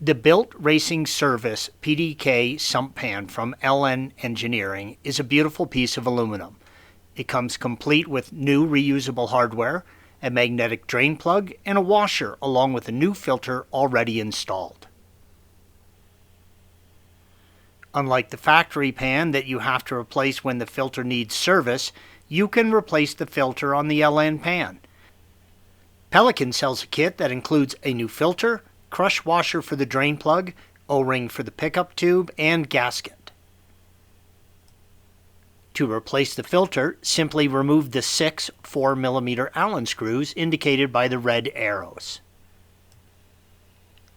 The Bilt Racing Service PDK sump pan from LN Engineering is a beautiful piece of aluminum. It comes complete with new reusable hardware, a magnetic drain plug, and a washer along with a new filter already installed. Unlike the factory pan that you have to replace when the filter needs service, you can replace the filter on the LN pan. Pelican sells a kit that includes a new filter, crush washer for the drain plug, O-ring for the pickup tube, and gasket. To replace the filter, simply remove the 6 4mm Allen screws indicated by the red arrows.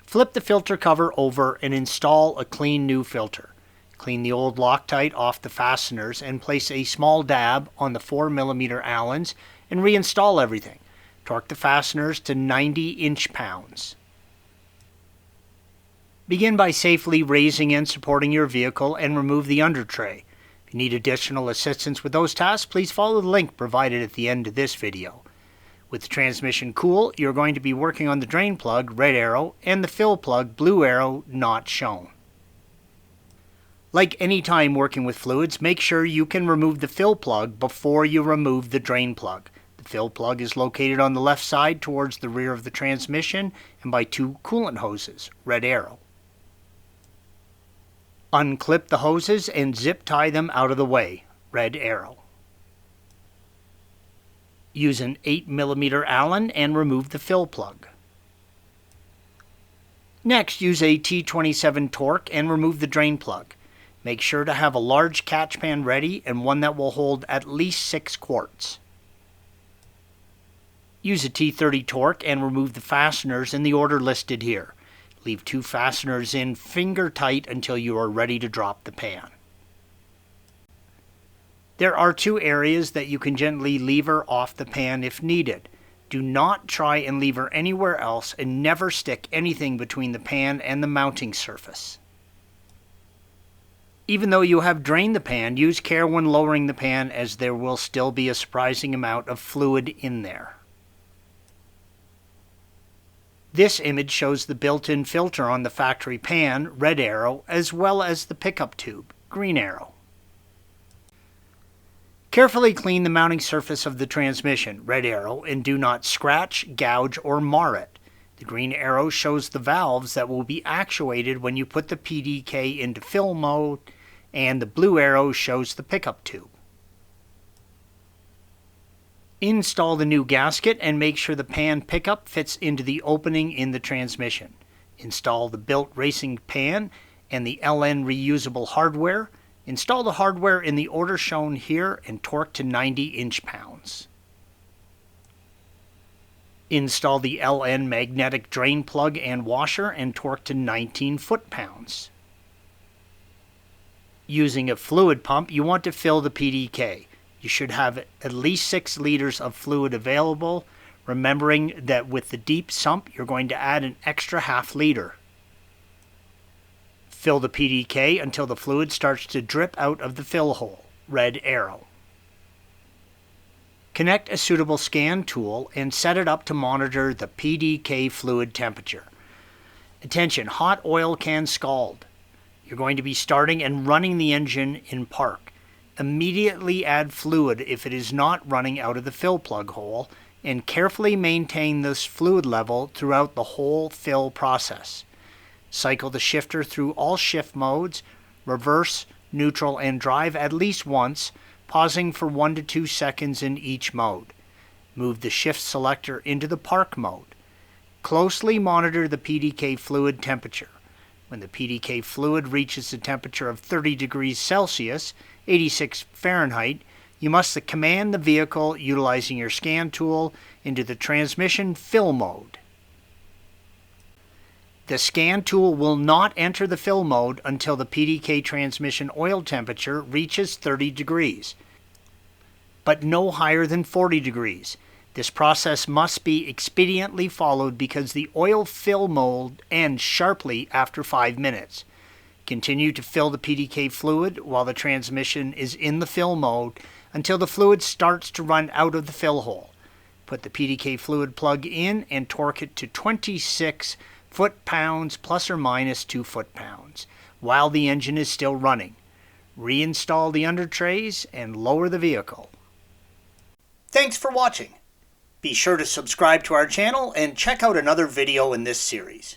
Flip the filter cover over and install a clean new filter. Clean the old Loctite off the fasteners and place a small dab on the 4mm Allens and reinstall everything. Torque the fasteners to 90 inch-pounds. Begin by safely raising and supporting your vehicle and remove the under tray. If you need additional assistance with those tasks, please follow the link provided at the end of this video. With the transmission cool, you're going to be working on the drain plug, red arrow, and the fill plug, blue arrow, not shown. Like any time working with fluids, make sure you can remove the fill plug before you remove the drain plug. The fill plug is located on the left side towards the rear of the transmission and by 2 coolant hoses, red arrow. Unclip the hoses and zip tie them out of the way, red arrow. Use an 8mm Allen and remove the fill plug. Next, use a T27 torque and remove the drain plug. Make sure to have a large catch pan ready and one that will hold at least 6 quarts. Use a T30 torque and remove the fasteners in the order listed here. Leave 2 fasteners in finger tight until you are ready to drop the pan. There are 2 areas that you can gently lever off the pan if needed. Do not try and lever anywhere else and never stick anything between the pan and the mounting surface. Even though you have drained the pan, use care when lowering the pan as there will still be a surprising amount of fluid in there. This image shows the built-in filter on the factory pan, red arrow, as well as the pickup tube, green arrow. Carefully clean the mounting surface of the transmission, red arrow, and do not scratch, gouge, or mar it. The green arrow shows the valves that will be actuated when you put the PDK into fill mode, and the blue arrow shows the pickup tube. Install the new gasket and make sure the pan pickup fits into the opening in the transmission. Install the Bilt Racing pan and the LN reusable hardware. Install the hardware in the order shown here and torque to 90 inch-pounds. Install the LN magnetic drain plug and washer and torque to 19 foot-pounds. Using a fluid pump, you want to fill the PDK. You should have at least 6 liters of fluid available, remembering that with the deep sump, you're going to add an extra ½ liter. Fill the PDK until the fluid starts to drip out of the fill hole, red arrow. Connect a suitable scan tool and set it up to monitor the PDK fluid temperature. Attention, hot oil can scald. You're going to be starting and running the engine in park. Immediately add fluid if it is not running out of the fill plug hole, and carefully maintain this fluid level throughout the whole fill process. Cycle the shifter through all shift modes, reverse, neutral, and drive at least once, pausing for 1 to 2 seconds in each mode. Move the shift selector into the park mode. Closely monitor the PDK fluid temperature. When the PDK fluid reaches a temperature of 30 degrees Celsius, 86 Fahrenheit, you must command the vehicle utilizing your scan tool into the transmission fill mode. The scan tool will not enter the fill mode until the PDK transmission oil temperature reaches 30 degrees, but no higher than 40 degrees. This process must be expediently followed because the oil fill mode ends sharply after 5 minutes. Continue to fill the PDK fluid while the transmission is in the fill mode until the fluid starts to run out of the fill hole. Put the PDK fluid plug in and torque it to 26 foot-pounds plus or minus 2 foot-pounds while the engine is still running. Reinstall the under trays and lower the vehicle. Thanks for watching. Be sure to subscribe to our channel and check out another video in this series.